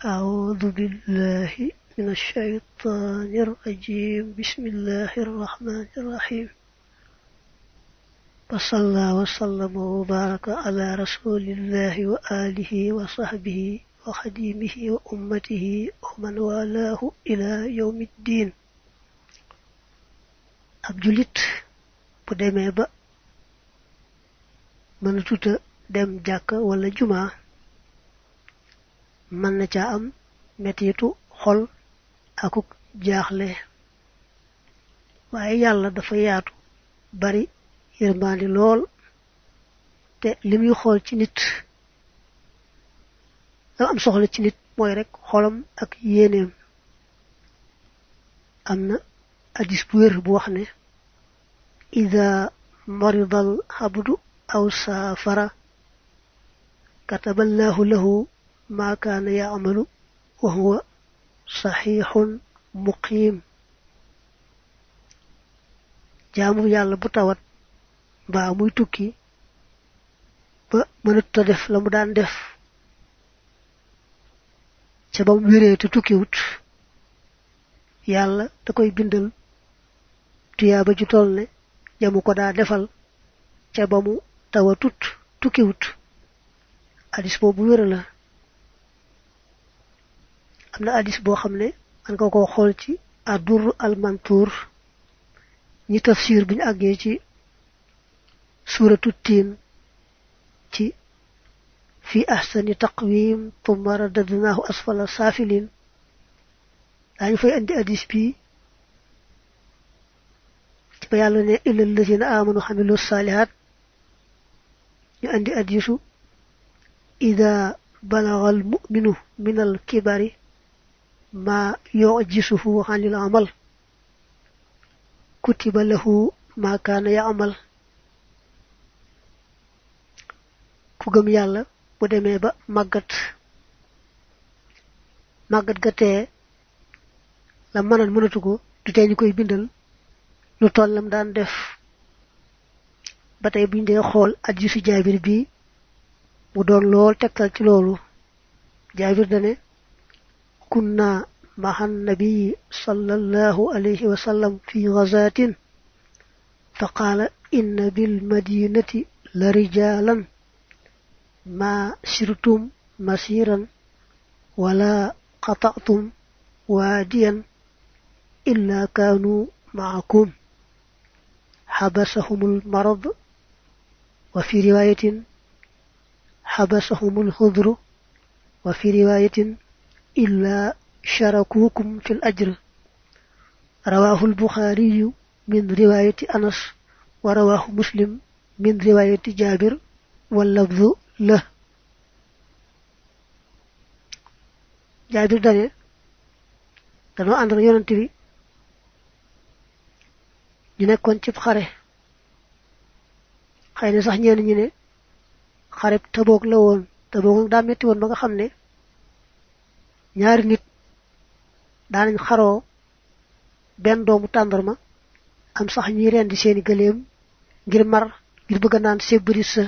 أعوذ بالله من الشيطان الرجيم. بسم الله الرحمن الرحيم. وصلى وسلم وبارك على رسول الله وآله وصحبه وخديمه وأمته ومن والاه إلى يوم الدين. ab julit bu demee ba mënatuta dem jàkka wala juma mën na ca am mettitu xol akuk jaaxle, waaye yàlla dafa yaatu bari yërmandi lool te li muy xool ci nit la am soxla ci nit mooy rek xolam ak yéeneem. am na hadis bu wér bu wax ne ida maridal abdu aw saafara kataballahu lahu ma kaana yaamalu wa huwa saxiixun muqiim. jaamu yàlla bu tawat mbaa muy tukki ba mënatuta def la mu daan def ca ba mu wéree te tukkiwut, yàlla da koy bindal tuyaaba ju toll ne jamu ko daa defal ca ba mu tawatut tukkiwut. hadis boobu wér la. am na hadis boo xam ne man nga ko xool ci ad-durr al-manthur ñi tafsir bi ñu àggee ci suuratu tiin ci fi ahsani taqwim thumma radadnahu asfala safilin daañu fay andi hadis bi ci ba yàlla ne illal lazina amanu xamilu salihat ñu andi hadisu ida balagha al mu'minu min al kibari ma yu'jisuhu anil amal kutiba lahu ma kaana ya'mal. ku gëm yàlla bu demee ba màggat ga tee la mënatu ko du tee ñu koy bindal lu tollam daan def. ba tey buñ dee xool hadiisu Jaabir bi mu doon lool tegtal ci loolu. Jaabir dane kunna ma'a nabi sallallahu alayhi wa sallam fi ghazatin fa qaala inna bil madinati la rijalan ma sirtum masiran wala qata'tum waadiyan illa kaanu ma'akum habasahumul marad wa fi riwayatin habasahumul hudru wa fi riwayatin illa sharakukum fil ajr. rawahu al-Bukhari min riwayati Anas wa rawahu Muslim min riwayati Jabir wal lafzu la. Jabir dane danoo ànd na yonent bi ñu nekkoon ci xare, xëy na sax ñenn ñi ne xare Tabuk la woon. Tabuk daa metti woon ba nga xam ne ñaari nit daanañ xaroo benn doomu tàndarma, am sax ñuy rendi seeni gëléem ngir mar, ngir bëgg a naan sebris sa.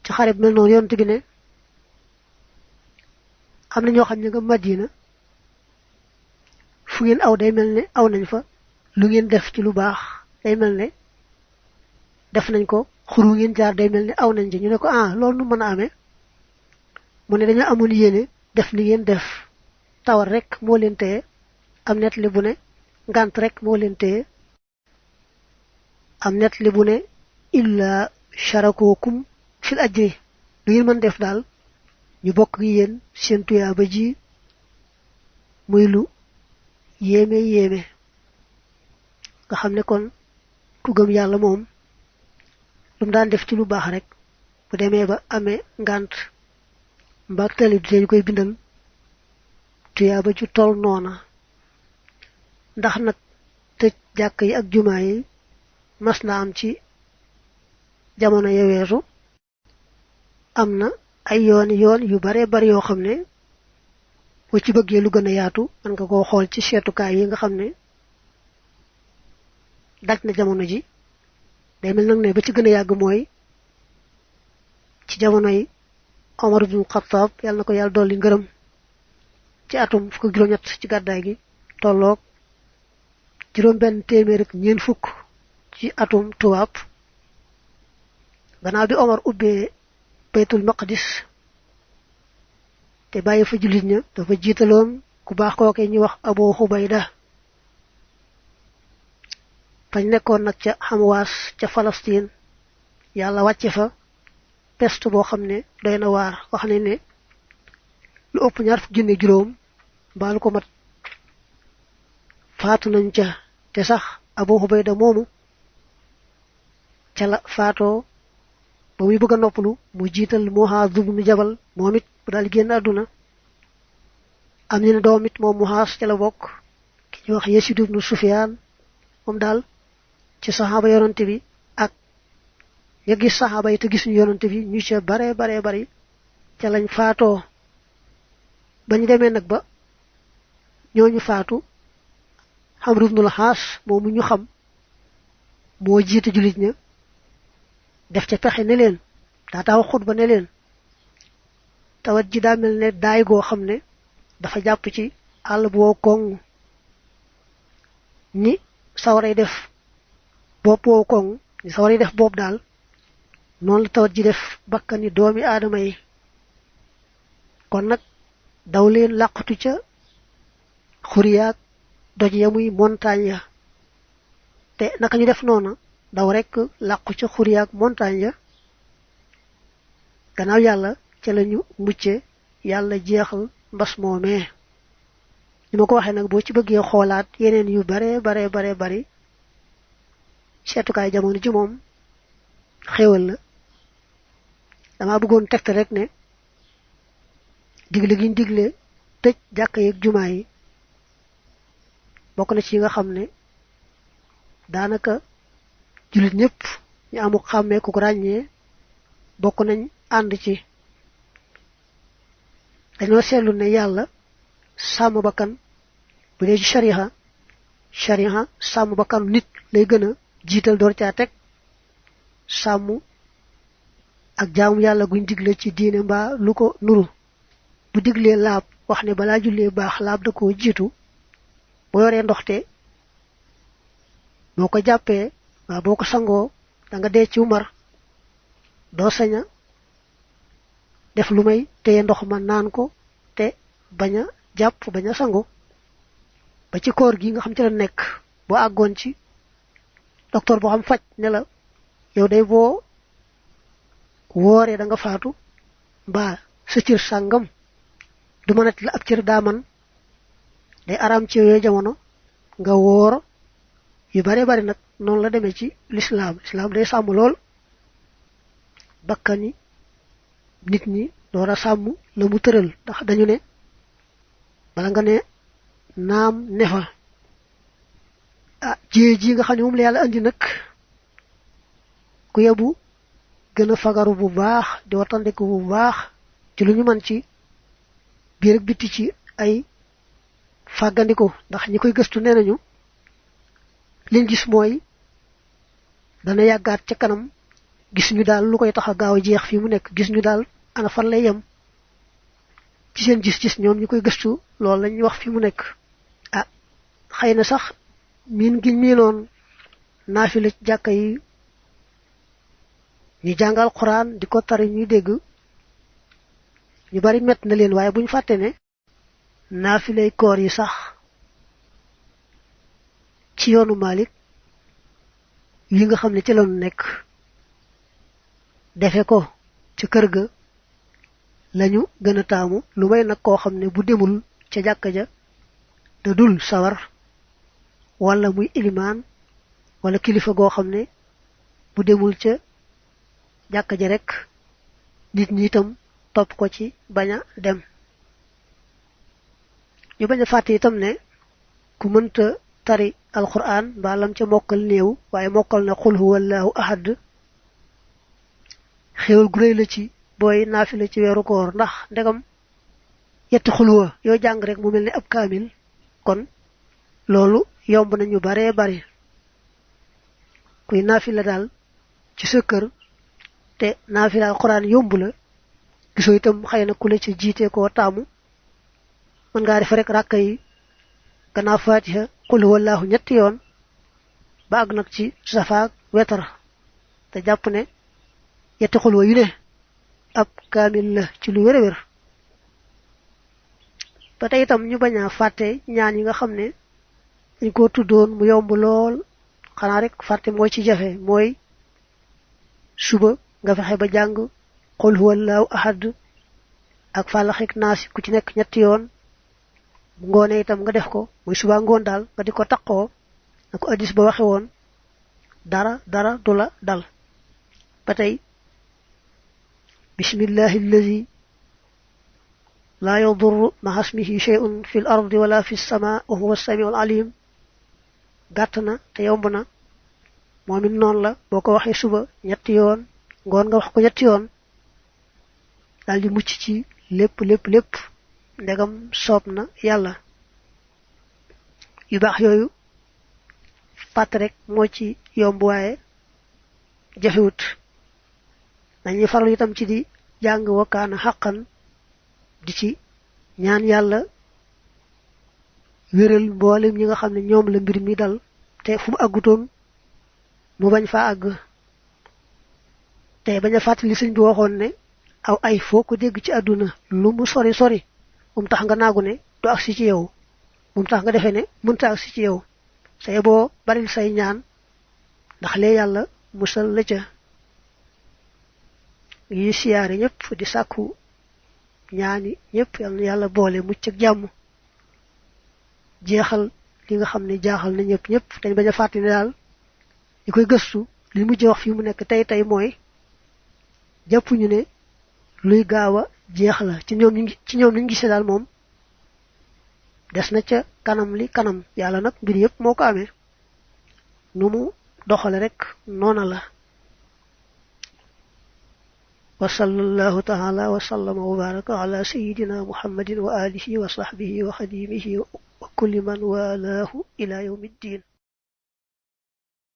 ci xare bi mel noonu yonent bi ne am na ñoo xam ne nga Madina fu ngeen aw day mel ne aw nañ fa, lu ngeen def ci lu baax day mel ne def nañ ko, xuru ngeen jaar day mel ne aw nañ ci. ñu ne ko loolu nu mën a amee? mu ne dañoo amoon yéene def li ngeen def, tawar rek moo leen téye. am net li bu ne ngant rek moo leen téye. am net li bu ne illa sharakukum fil ajri, lu ngeen mën def daal ñu bokk gi yéen seen tuyaaba ji, muy lu yéeme yéeme. nga xam ne kon ku gëm yàlla moom lu mu daan def ci lu baax rek bu demee ba amee ngant mbaag tali du ñu koy bindal tuyaaba ju tol noona. ndax nag tëj jàkk yi ak jumaa yi mas na am ci jamono ya weesu. am na ay yoon yu bare bari yoo xam ne boo ci bëggee lu gën a yaatu man nga koo xool ci seetukaay yi nga xam ne daj na jamono ji. day mel nag ne ba ci gën a yàgg mooy ci jamono yi Omar ibn Khattab yalla nako yalla doli ngeureum ci atum fukk juroom ñett ci gaddaay gi tolok juroom ben témèr ak ñeen fukk ci atum tuwab gannaaw bi Omar ubbé baytul maqdis te bàyyi fa julit ña dafa jiitaloon ku baax kooke ñi wax Abu Hubayda fañ nekkoon nag ca Hamwaas ca Palestine yàlla wàcce fa peste boo xam ne doy na waar wax ne ne lu ëpp ñaar fukk junne juróom baalu ko mat faatu nañ ca te sax Abu Hubayda moomu ca la faatoo ba muy bëgg a noppalu mu jiital Muhaaz ibn Jabal moom it bu daal génn àdduna am ñu ne doom it moom Muhaaz ca la bokk ki ñu wax Yasid ibn Sufyaan moom daal ci saxaaba yonante bi ak ya gis saxaaba yi te gis ñu yonante bi ñu ca bare bari ca lañ faatoo bañu demee nag ba ñooñu faatu Amr ibn al-Haas moomu ñu xam moo jiite julit ña def ca pexe ne leen daa taw xutba ne leen tawat ji daa mel ne daay goo xam ne dafa jàpp ci àll bu woo koŋ ni sawaray def bopp woo koŋ ni sawaray def bopp daal noonu la tawat ji def bakkani doomi aadama yi kon nag daw leen làqatu ca xuriyaak doj ya muy montagne ya te naka ñu def noona daw rek làqu ca xuriyaak montagne ya gannaaw yàlla ca lañu mucce yàlla jeexal mbas moomee ni ma ko waxee nag boo ci bëggee xoolaat yeneen yu bare bari seetukaay jamono ji moom xéewal la dama bëggoon tegte rek ne digle giñ digle tëj jàkka yeeg jumaa yi bokk na ci nga xam ne daanaka julit ñëpp ñu amu xàmmee ku ko ràññee bokk nañ ànd ci dañoo seetlu ne yàlla sàmm bakkan bu dee ci shariha sàmm bakkan nit lay gën a jiital door caa teg sàmm ak jaamu yàlla guñ digle ci diine mbaa lu ko nuru bu diglee laab wax ne balaa jullee baax laab da koo jiitu boo yoree ndoxte boo ko jàppee waa boo ko sangoo da nga dee ci mar doo saña def lu may téye ndox ma naan ko te bañ a jàpp bañ a sango ba ci koor gi nga xam ci la nekk boo àggoon ci docteur boo xam faj ne la yow day boo wooree da nga faatu mbaa sa cër sàngam du mënati la ab cër daa man day araam ci yooyu jamono nga woor yu bare nag noonu la demee ci l'islam day sàmm lool bakkani nit ñi door a sàmm la mu tëral ndax dañu ne bala nga ne naam nefa jiyee ji nga xam ne moom la yàlla andi nag ku yebu gën a fagaru bu baax di wattandiku bu baax ci lu ñu mën ci biir ak bitti ci ay fàggandiku ndax ñi koy gëstu nee nañu liñ gis mooy dana yàggaat ca kanam gis ñu daal lu koy tax a gaaw a jeex fi mu nekk gis ñu daal ana fan lay yem ci seen gis-gis ñoom ñi koy gëstu loolu lañuy wax fi mu nekk xëy na sax miin giñ miinoon naafila ci jàkka yi ñu jàngal Quraan di ko tari ñuy dégg ñu bari mett na leen waaye buñ fàtte ne naafilay koor yi sax ci yoonu Malik yi nga xam ne ci lañu nekk defe ko ci kër ga lañu gën a taamu lu may nag koo xam ne bu demul ca jàkka ja da dul sawar wala muy ilimaan wala kilifa goo xam ne bu demul ca jàkka ja rek nit ñi itam topp ko ci bañ a dem ñu bañ a fàtte itam ne ku mënta tari alquran mbaa lam ca mokkal néew waaye mokkal na qul huwallahu ahad xéewal gu réy la ci booy naafila ci weeru koor ndax ndegam yetti xulwa yoo jàng rek mu mel ni ab kaamil kon loolu yomb nañu bare bari kuy naafila daal ci sa kër te naafila alquran yomb la gisoo itam xëy na ku la ci jiite koo taamu mën ngaa def rek ràkka yi gannaaw fatiha qul huwallahu ñetti yoon ba àgg nag ci safaak wetar te jàpp ne yetti xulwa yu ne ab kaamil la ci lu wér a wér ba tey itam ñu bañ a fàtte ñaan yi nga xam ne dañ ko tuddoon mu yomb lool xanaa rek fàtte moo ci jafe mooy suba nga fexe ba jàng qul huwallahu ahad ak fàllaxik naas ku ci nekk ñetti yoon bu ngoonee itam nga def ko muy suba ngoon daal nga di ko taqoo na ko addis ba waxe woon dara du la dal ba tey bismillahi allazi la yadurru ma'a ismihi shay'un fil ardi wala fis samaa wa huwa as-sami'ul alim gàtt na te yomb na moom it noonu la boo ko waxee suba ñetti yoon ngoon nga wax ko ñetti yoon daal di mucc ci lépp ndegam soob na yàlla yu baax yooyu fàtt rek moo ci yomb waaye jafewut dañuy farlu itam ci di jàng wakkaana xaqan di ci ñaan yàlla wéral mboolem ñi nga xam ne ñoom la mbir mi dal te fu mu àggutoon mu bañ faa àgg te bañ a fàttali sëñ bi waxoon ne aw ay foo ko dégg ci àdduna lu mu sori tax nga naagu ne du agsi ci yow tax nga defee ne mënta agsi ci yow say boo baril say ñaan ndax lee yàlla musal la ca yi siyaare ñëpp di sàkku ñaani ñëpp yàlla boole mucc ak jàmm jeexal li nga xam ne jaaxal na ñëpp dañ bañ a fàttali ne daal li koy gëstu li mujj wax fii mu nekk tey mooy jàpp ñu ne luy gaaw a jeex la ci ñoom ñu gisee daal moom des na ca kanam yàlla nag mbir yëpp moo ko amee nu mu doxale rek noona la wa sallallahu ta'ala wa sallama wa baraka ala sayyidina muhammadin wa alihi wa sahbihi wa khadimihi wa kulli man walahu ila yawmiddin